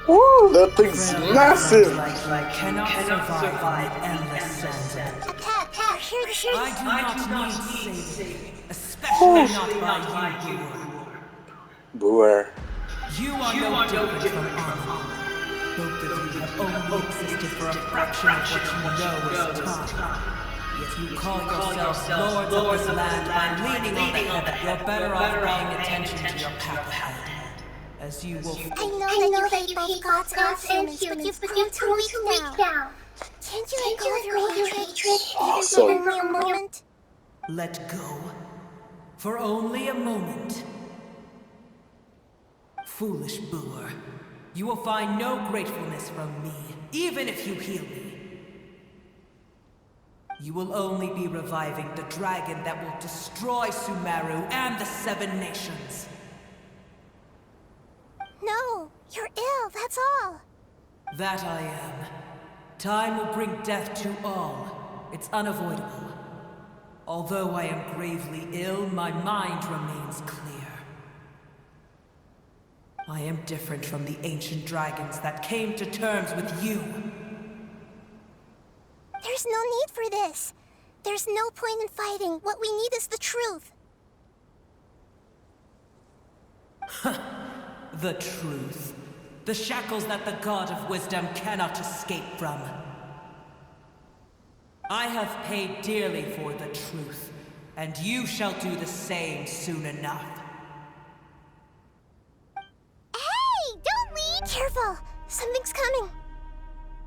Woo, that thing's massive! Cannot survive in the endless sands of the I do not need saving, especially not by you, Boer. You are no different from Anna. Both of you have only existed for a fraction of what you know is time. Yet you call yourselves lords of this land by leaning on the heaven. You're better off paying attention to your path ahead. As you will. I know that you hate both gods and humans, but you've grown too weak now. Can't you let go of your hatred, even for only a moment? Let go. For only a moment. Foolish boor. You will find no gratefulness from me, even if you heal me. You will only be reviving the dragon that will destroy Sumeru and the 7 nations. No, you're ill, that's all. That I am. Time will bring death to all. It's unavoidable. Although I am gravely ill, my mind remains clear. I am different from the ancient dragons that came to terms with you. There's no need for this. There's no point in fighting. What we need is the truth. The truth. The shackles that the God of Wisdom cannot escape from. I have paid dearly for the truth, and you shall do the same soon enough. Hey! Don't leave! Careful! Something's coming.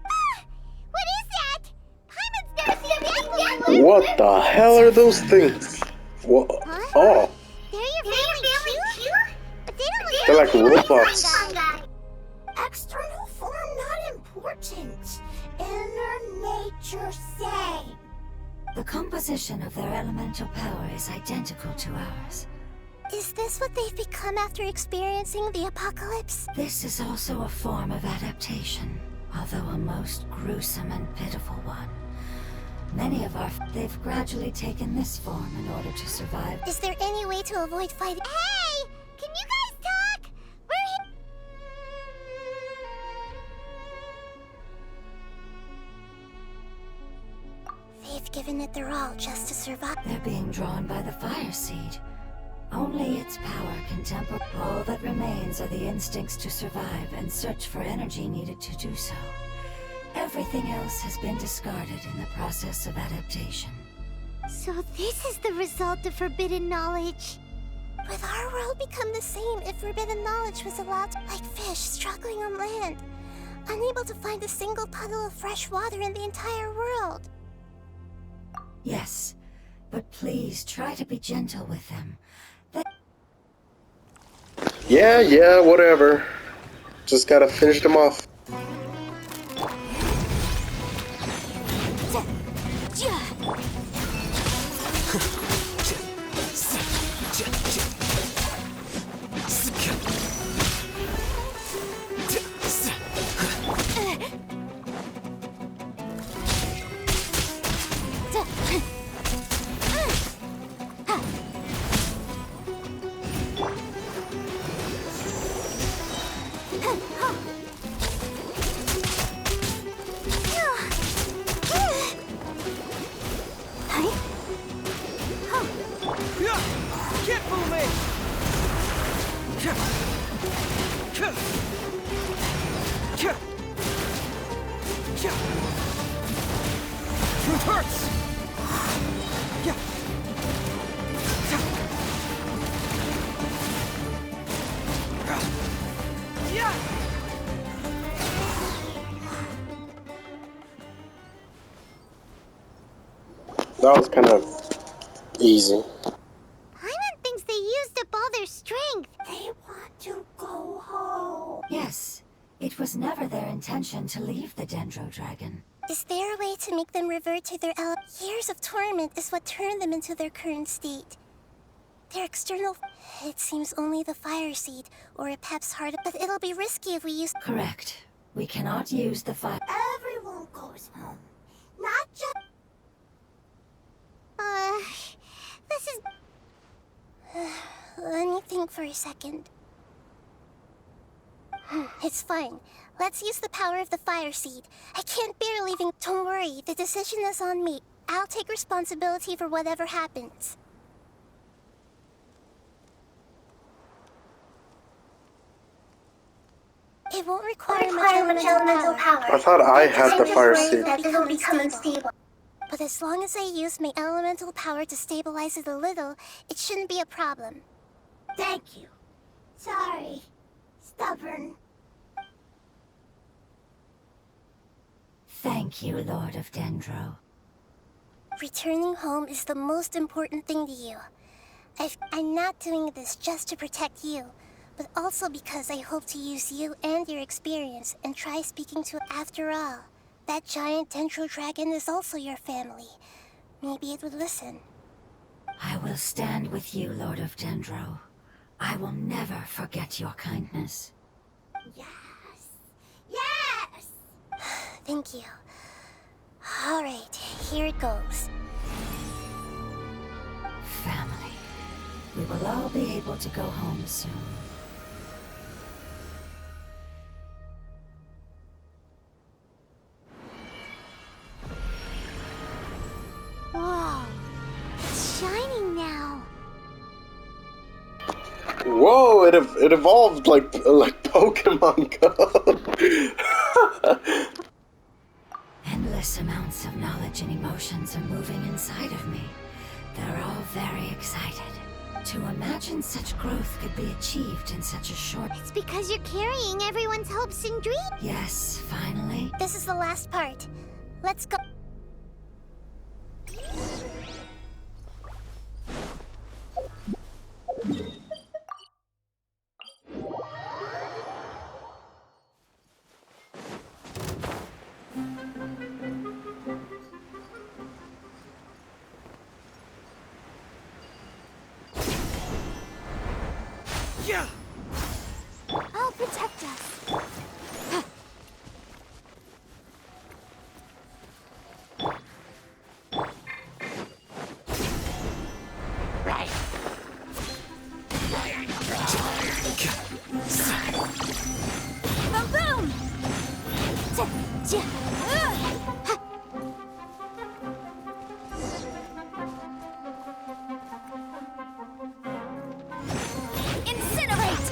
Ah! What is that? Paimon's never seen a What the hell are those things? What? Huh? Oh, They're your family too? But they don't look they're like robots. External form not important. Inner nature same. The composition of their elemental power is identical to ours. Is this what they've become after experiencing the apocalypse? This is also a form of adaptation, although a most gruesome and pitiful one. Many of they've gradually taken this form in order to survive. Is there any way to avoid fighting? Hey! Can you guys talk? We're here. They've given it their all just to survive. They're being drawn by the fire seed. Only its power can temper. All that remains are the instincts to survive and search for energy needed to do so. Everything else has been discarded in the process of adaptation. So this is the result of forbidden knowledge. Would our world become the same if forbidden knowledge was allowed, like fish struggling on land, unable to find a single puddle of fresh water in the entire world? Yes, but please try to be gentle with them. Yeah, whatever. Just gotta finish them off. Can't fool me! Truth hurts! That was kind of easy. Paimon thinks they used up all their strength. They want to go home. Yes, it was never their intention to leave the Dendro Dragon. Is there a way to make them revert to their years of torment is what turned them into their current state. Their external... It seems only the fire seed, or a Pep's heart, but it'll be risky if we use... Correct. We cannot use the fire... Everyone goes home. Not just... This is... Let me think for a second. It's fine. Let's use the power of the fire seed. I can't bear leaving. Don't worry, the decision is on me. I'll take responsibility for whatever happens. It won't require much elemental power. I thought I had the fire seed. That it'll become unstable. But as long as I use my elemental power to stabilize it a little, it shouldn't be a problem. Thank you. Sorry. Stubborn. Thank you, Lord of Dendro. Returning home is the most important thing to you. I'm not doing this just to protect you, but also because I hope to use you and your experience and try speaking to. After all, that giant Dendro dragon is also your family. Maybe it would listen. I will stand with you, Lord of Dendro. I will never forget your kindness. Yes. Yes! Thank you. Alright, here it goes. Family. We will all be able to go home soon. Whoa, it's shining now. Whoa! It evolved like Pokemon Go. Endless amounts of knowledge and emotions are moving inside of me. They're all very excited. To imagine such growth could be achieved in such a short... It's because you're carrying everyone's hopes and dreams. Yes, finally. This is the last part. Let's go. I'll protect us. Boom, boom! Incinerate!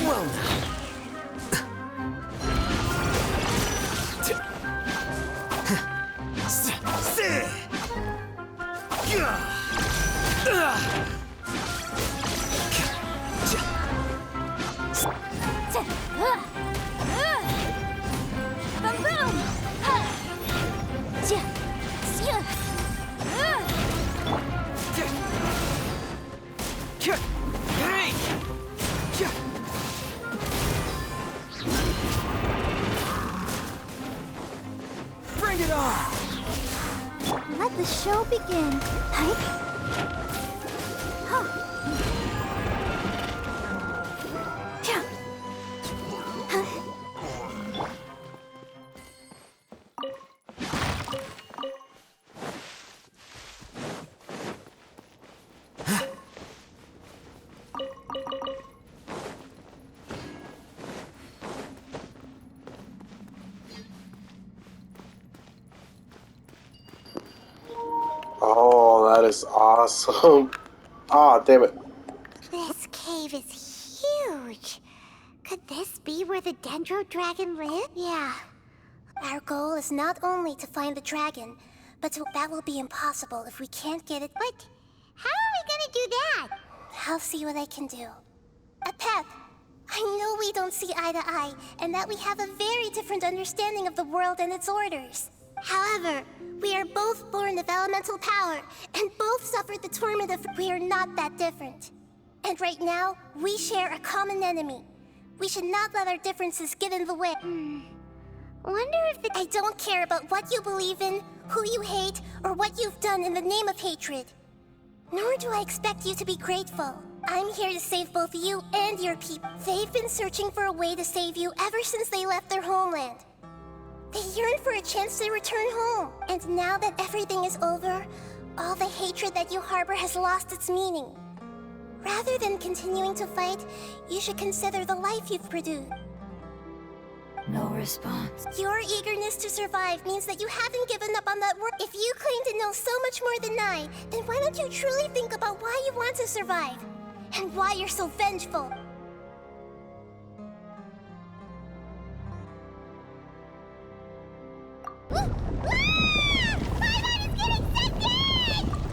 Boom, boom! Bring it on! Let the show begin. Huh? Oh, that is awesome. Ah, damn it. This cave is huge. Could this be where the Dendro Dragon lives? Yeah. Our goal is not only to find the dragon, but that will be impossible if we can't get it. But how are we gonna do that? I'll see what I can do. Pep, I know we don't see eye to eye, and that we have a very different understanding of the world and its orders. However, we are both born of elemental power, and both suffered the torment of... We are not that different. And right now, we share a common enemy. We should not let our differences get in the way. Wonder if I don't care about what you believe in, who you hate, or what you've done in the name of hatred. Nor do I expect you to be grateful. I'm here to save both you and your people. They've been searching for a way to save you ever since they left their homeland. They yearn for a chance to return home. And now that everything is over, all the hatred that you harbor has lost its meaning. Rather than continuing to fight, you should consider the life you've produced. No response. Your eagerness to survive means that you haven't given up on that work. If you claim to know so much more than I, then why don't you truly think about why you want to survive? And why you're so vengeful?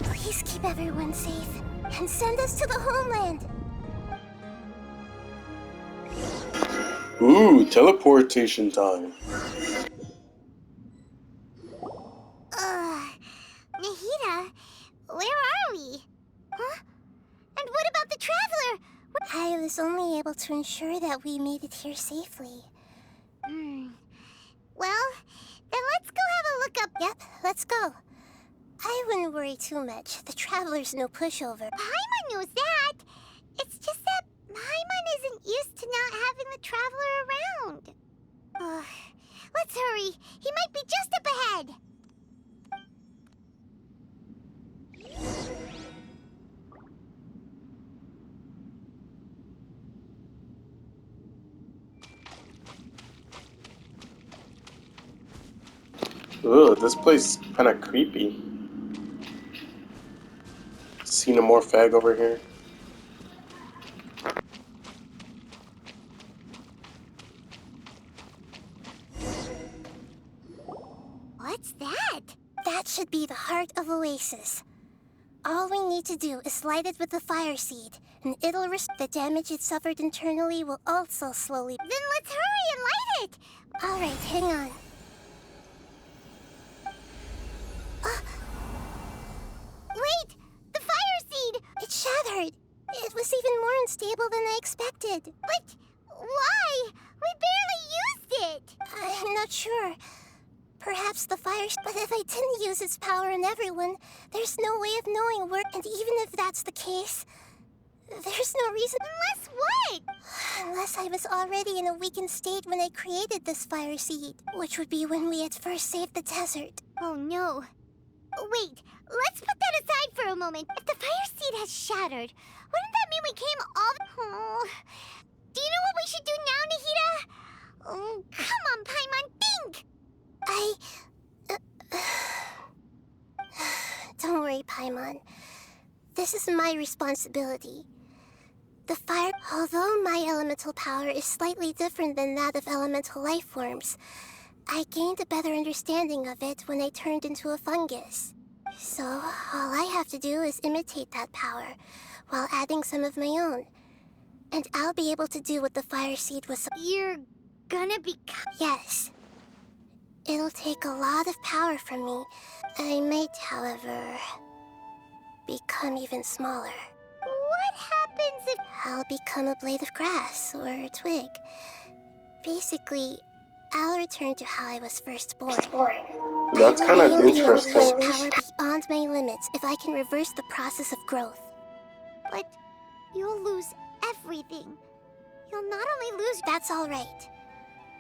Please keep everyone safe and send us to the homeland. Ooh, teleportation time. Nahida, where are we? Huh? And what about the traveler? I was only able to ensure that we made it here safely. Well, then let's go have a look up. Yep, let's go. I wouldn't worry too much. The traveler's no pushover. Paimon knows that. It's just that Paimon isn't used to not having the traveler around. Let's hurry. He might be just up ahead. Ugh, this place is kind of creepy. Xenomorph over here. What's that? That should be the heart of Oasis. All we need to do is light it with the fire seed, and it'll the damage it suffered internally will also slowly. Then let's hurry and light it! Alright, hang on. Wait! The fire seed! It shattered! It was even more unstable than I expected. But why? We barely used it! I'm not sure. Perhaps the fire... But if I didn't use its power on everyone, there's no way of knowing where... And even if that's the case, there's no reason... Unless what? Unless I was already in a weakened state when I created this fire seed, which would be when we at first saved the desert. Oh no. Wait, let's put that aside for a moment. If the fire seed has shattered, wouldn't that mean we came all the... Oh. Do you know what we should do now, Nahida? Oh, come on, Paimon, think! Don't worry, Paimon. This is my responsibility. The fire... Although my elemental power is slightly different than that of elemental life forms, I gained a better understanding of it when I turned into a fungus. So, all I have to do is imitate that power, while adding some of my own. And I'll be able to do what the fire seed was... You're gonna become... Yes. It'll take a lot of power from me. I might, however, become even smaller. What happens if... I'll become a blade of grass or a twig. Basically, I'll return to how I was first born. That's kind of interesting. I will push power beyond my limits if I can reverse the process of growth. But you'll lose everything. You'll not only lose... That's all right.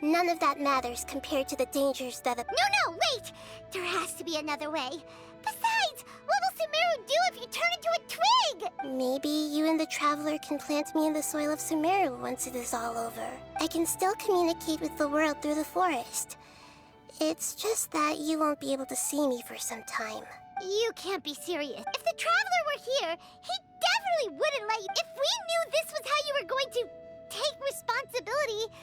None of that matters compared to the dangers that... No, wait! There has to be another way. Besides, what will Sumeru do if you turn into a twig? Maybe you and the Traveler can plant me in the soil of Sumeru once it is all over. I can still communicate with the world through the forest. It's just that you won't be able to see me for some time. You can't be serious. If the Traveler were here, he definitely wouldn't let you... If we knew this was how you were going to take responsibility...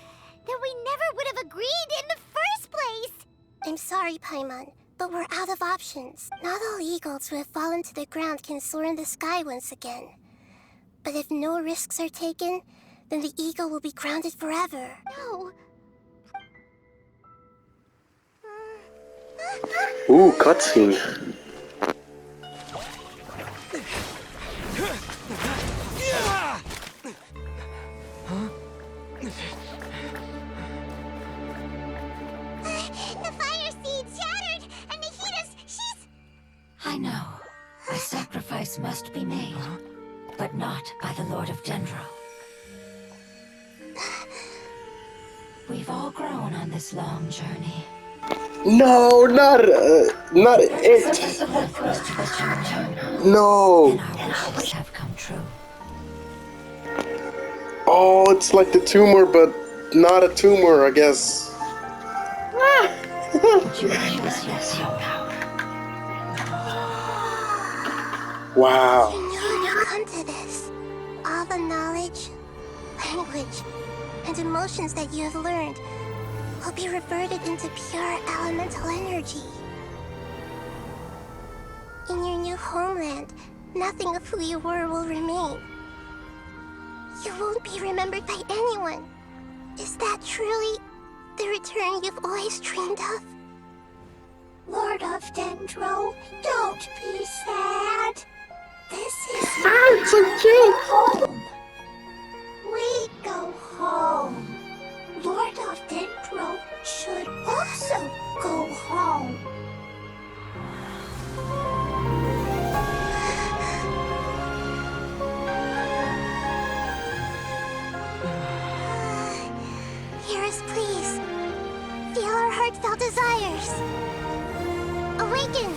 then we never would have agreed in the first place! I'm sorry, Paimon, but we're out of options. Not all eagles who have fallen to the ground can soar in the sky once again. But if no risks are taken, then the eagle will be grounded forever. No. Ooh, cutscene. The fire seed shattered, and Nahida's... she's... I know. A sacrifice must be made. But not by the Lord of Dendro. We've all grown on this long journey. No, not it. This was to the journey, No. and our wishes have come true. Oh, it's like the tumor, but not a tumor, I guess. Choose your power. Wow. You knew to come to this. All the knowledge, language, and emotions that you have learned will be reverted into pure elemental energy. In your new homeland, nothing of who you were will remain. You won't be remembered by anyone. Is that truly the return you've always dreamed of? Lord of Dendro, don't be sad. This is It's so cute. home. We go home. Lord of Dendro should also go home. Hear us, please. Feel our heartfelt desires. Awaken!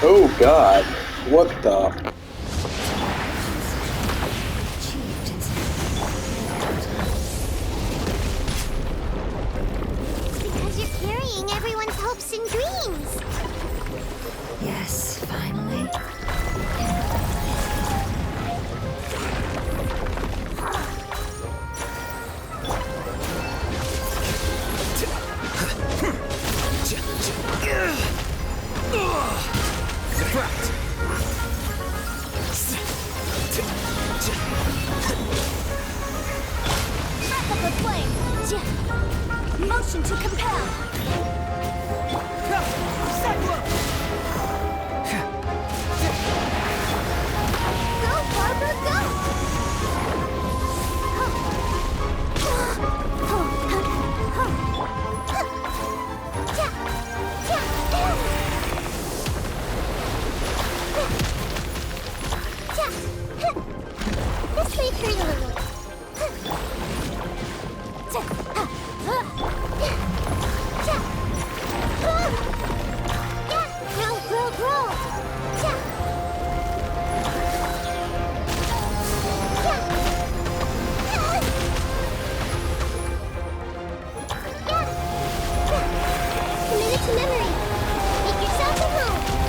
Oh God. What the? It's because you're carrying everyone's hopes and dreams. Yes, finally. Wrap up a flame. Motion to compel. Go, Barbara, go! This may hurt a little. Grow, grow, grow! Commit it to memory. Make yourself at home.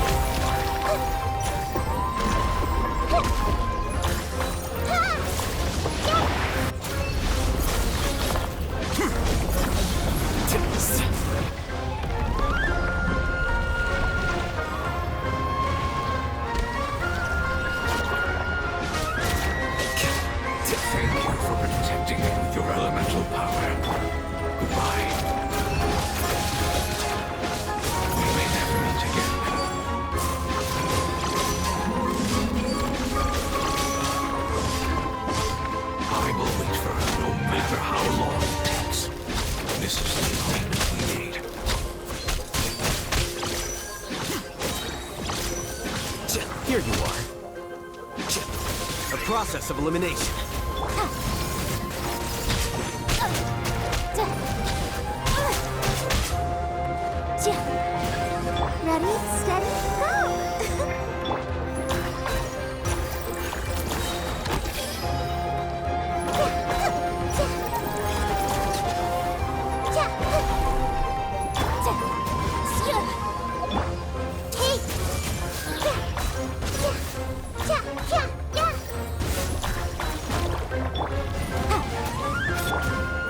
Thank you for protecting me with your elemental power. Goodbye. We may never meet again. I will wait for her no matter how long it takes. This is the agreement we made. Here you are. A process of elimination. Ready, steady, go!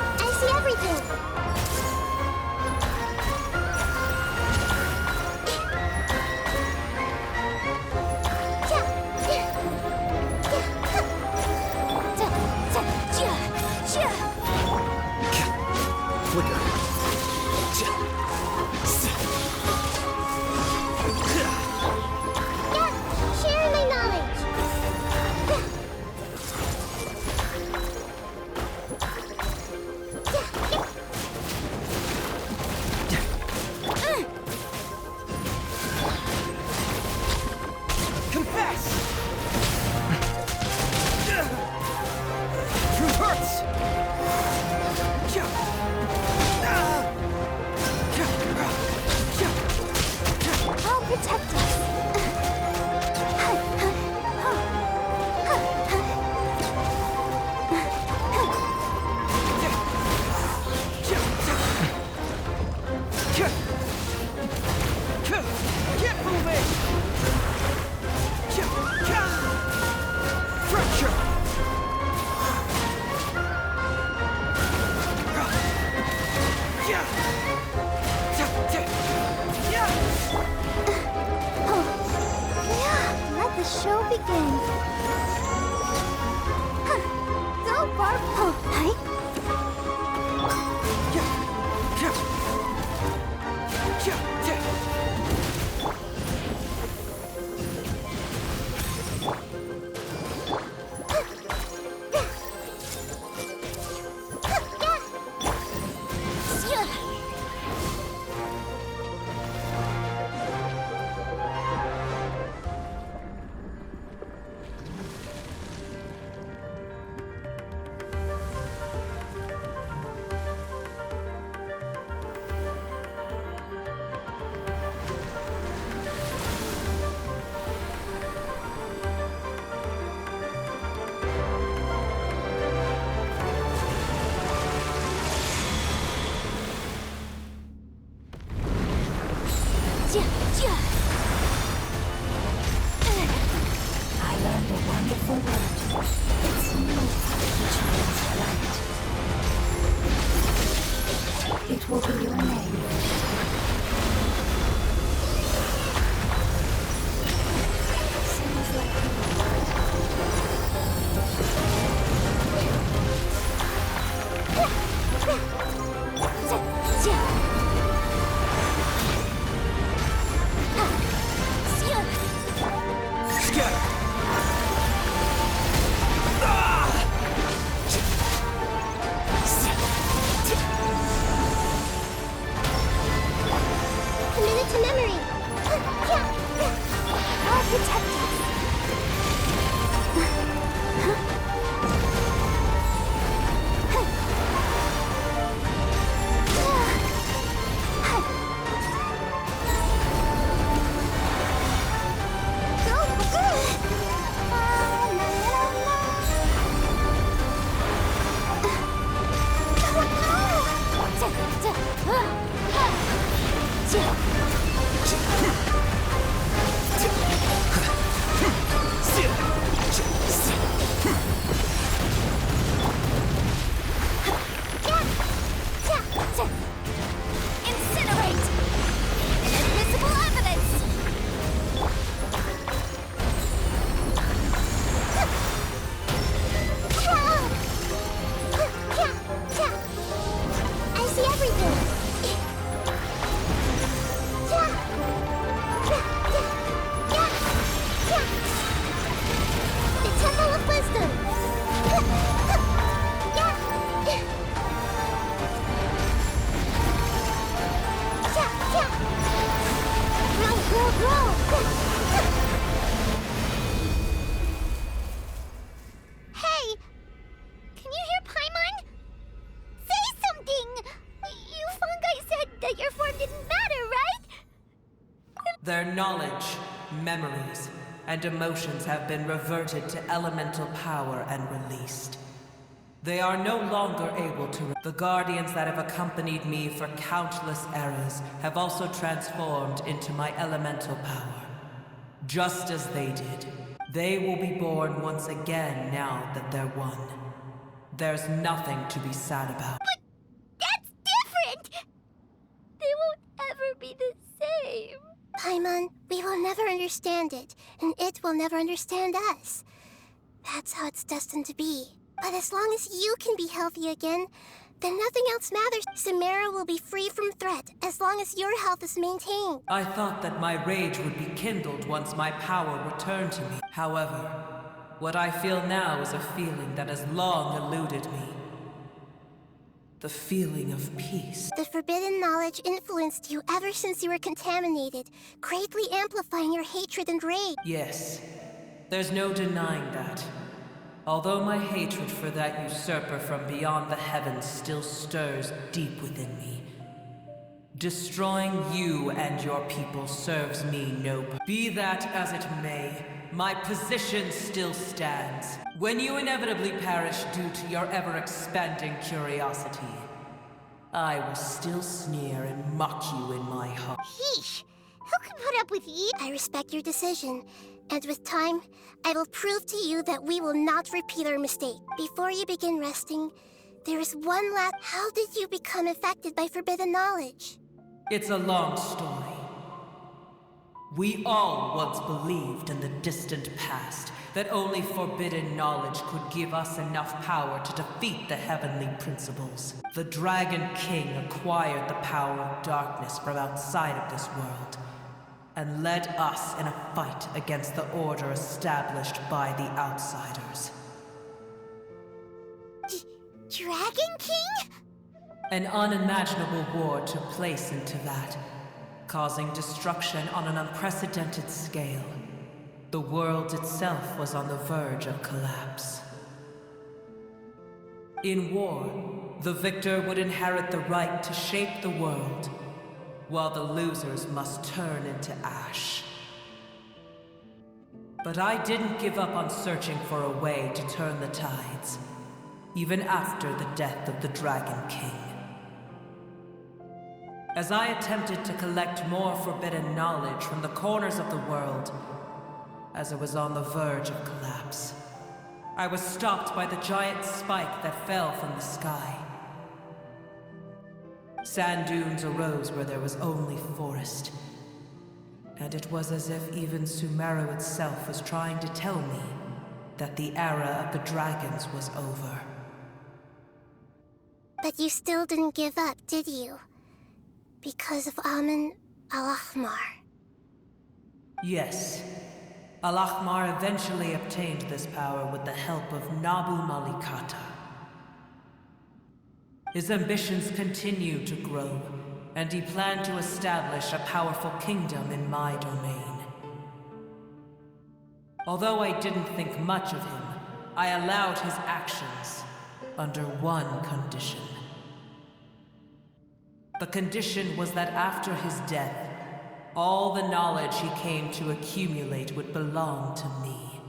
I see everything. Flicker. Share my knowledge. will begin. Go, Barb! Oh, hi. I learned a wonderful word. It's new, which means light. It will be your name. Seems like Committed to memory. I'll protect us. Incinerate! Inadmissible evidence! I see everything. The Temple of Wisdom. Hey! Can you hear Paimon? Say something! You fungi said that your form didn't matter, right? Their knowledge, memories, and emotions have been reverted to elemental power and released. They are no longer able to. The guardians that have accompanied me for countless eras have also transformed into my elemental power. Just as they did. They will be born once again now that they're one. There's nothing to be sad about. That's different! They won't ever be the same. Paimon, we will never understand it, and it will never understand us. That's how it's destined to be. But as long as you can be healthy again, then nothing else matters. Samara will be free from threat as long as your health is maintained. I thought that my rage would be kindled once my power returned to me. However, what I feel now is a feeling that has long eluded me. The feeling of peace. The forbidden knowledge influenced you ever since you were contaminated, greatly amplifying your hatred and rage. Yes, there's no denying that. Although my hatred for that usurper from beyond the heavens still stirs deep within me. Destroying you and your people serves me no purpose. Be that as it may, my position still stands. When you inevitably perish due to your ever-expanding curiosity, I will still sneer and mock you in my heart. Yeesh! Who can put up with ye? I respect your decision, and with time, I will prove to you that we will not repeat our mistake. Before you begin resting, there is one last... How did you become affected by forbidden knowledge? It's a long story. We all once believed in the distant past that only forbidden knowledge could give us enough power to defeat the heavenly principles. The Dragon King acquired the power of darkness from outside of this world and led us in a fight against the order established by the outsiders. Dragon King? An unimaginable war took place into that, causing destruction on an unprecedented scale. The world itself was on the verge of collapse. In war, the victor would inherit the right to shape the world, while the losers must turn into ash. But I didn't give up on searching for a way to turn the tides, even after the death of the Dragon King. As I attempted to collect more forbidden knowledge from the corners of the world, as it was on the verge of collapse, I was stopped by the giant spike that fell from the sky. Sand dunes arose where there was only forest, and it was as if even Sumeru itself was trying to tell me that the era of the dragons was over. But you still didn't give up, did you? Because of Amun al-Ahmar. Yes. Al-Ahmar eventually obtained this power with the help of Nabu Malikata. His ambitions continued to grow, and he planned to establish a powerful kingdom in my domain. Although I didn't think much of him, I allowed his actions under one condition. The condition was that after his death, all the knowledge he came to accumulate would belong to me.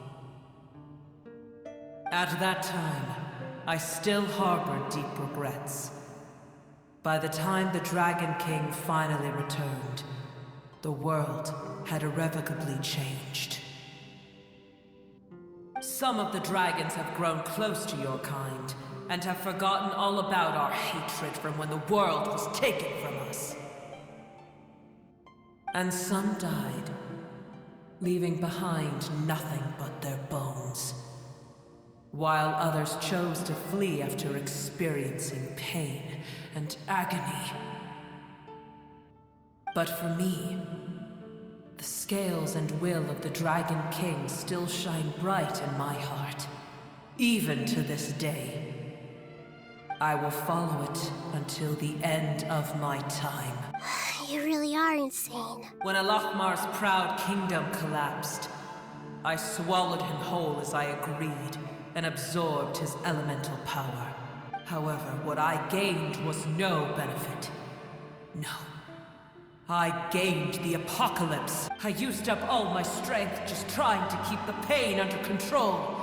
At that time, I still harbored deep regrets. By the time the Dragon King finally returned, the world had irrevocably changed. Some of the dragons have grown close to your kind, and have forgotten all about our hatred from when the world was taken from us. And some died, leaving behind nothing but their bones, while others chose to flee after experiencing pain and agony. But for me, the scales and will of the Dragon King still shine bright in my heart, even to this day. I will follow it until the end of my time. You really are insane. When Al-Ahmar's proud kingdom collapsed, I swallowed him whole as I agreed, and absorbed his elemental power. However, what I gained was no benefit. No. I gained the apocalypse. I used up all my strength just trying to keep the pain under control.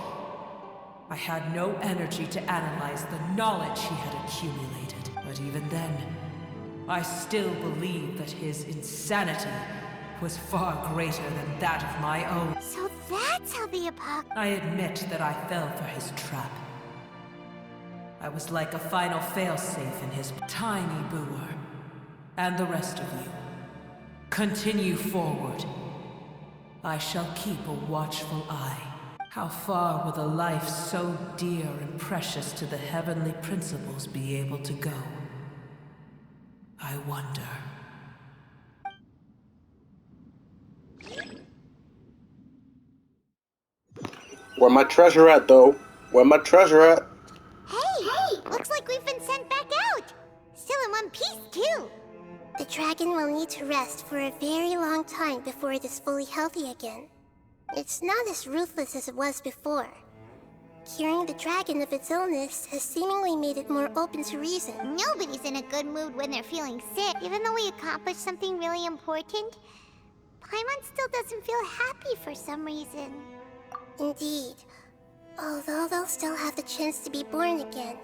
I had no energy to analyze the knowledge he had accumulated. But even then, I still believed that his insanity was far greater than that of my own. So that's how the I admit that I fell for his trap. I was like a final failsafe in his tiny buoy. And the rest of you, continue forward. I shall keep a watchful eye. How far will a life so dear and precious to the heavenly principles be able to go? I wonder. Where my treasure at, though? Where my treasure at? Hey! Looks like we've been sent back out! Still in one piece, too! The dragon will need to rest for a very long time before it is fully healthy again. It's not as ruthless as it was before. Curing the dragon of its illness has seemingly made it more open to reason. Nobody's in a good mood when they're feeling sick. Even though we accomplished something really important, Paimon still doesn't feel happy for some reason. Indeed. Although they'll still have the chance to be born again,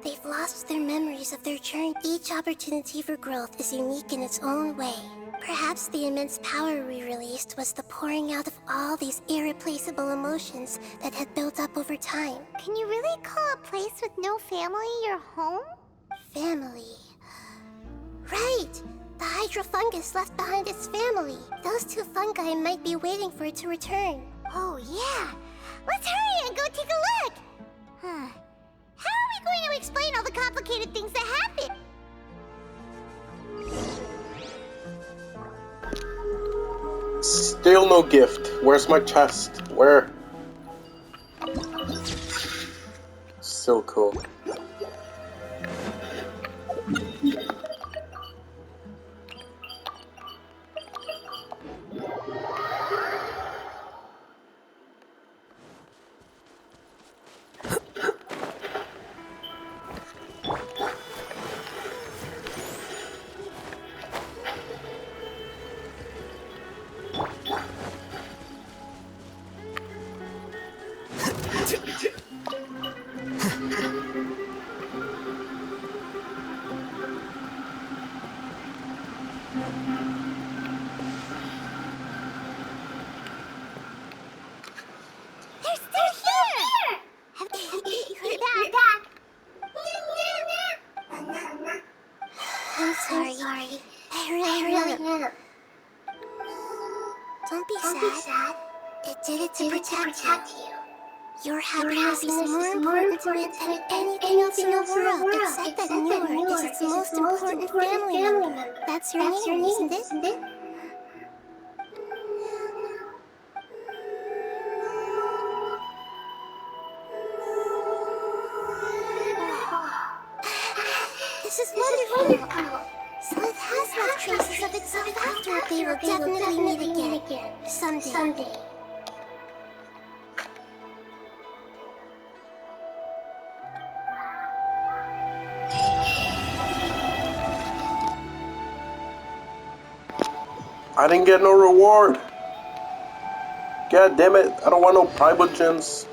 they've lost their memories of their journey. Each opportunity for growth is unique in its own way. Perhaps the immense power we released was the pouring out of all these irreplaceable emotions that had built up over time. Can you really call a place with no family your home? Family. Right! The hydrofungus left behind its family. Those two fungi might be waiting for it to return. Oh yeah! Let's hurry and go take a look! Huh. How are we going to explain all the complicated things that happen? Still no gift. Where's my chest? Where? So cool. They're still here! Have you heard that? I'm sorry. I really am. Don't be sad. It did it to protect you. Your happiness is more important to it than anything else in the world, except that Newer is its most important family member. That's your name, isn't it? This is wonderful. So it has left traces of itself after they will definitely meet again. Someday. I didn't get no reward. God damn it, I don't want no private gems.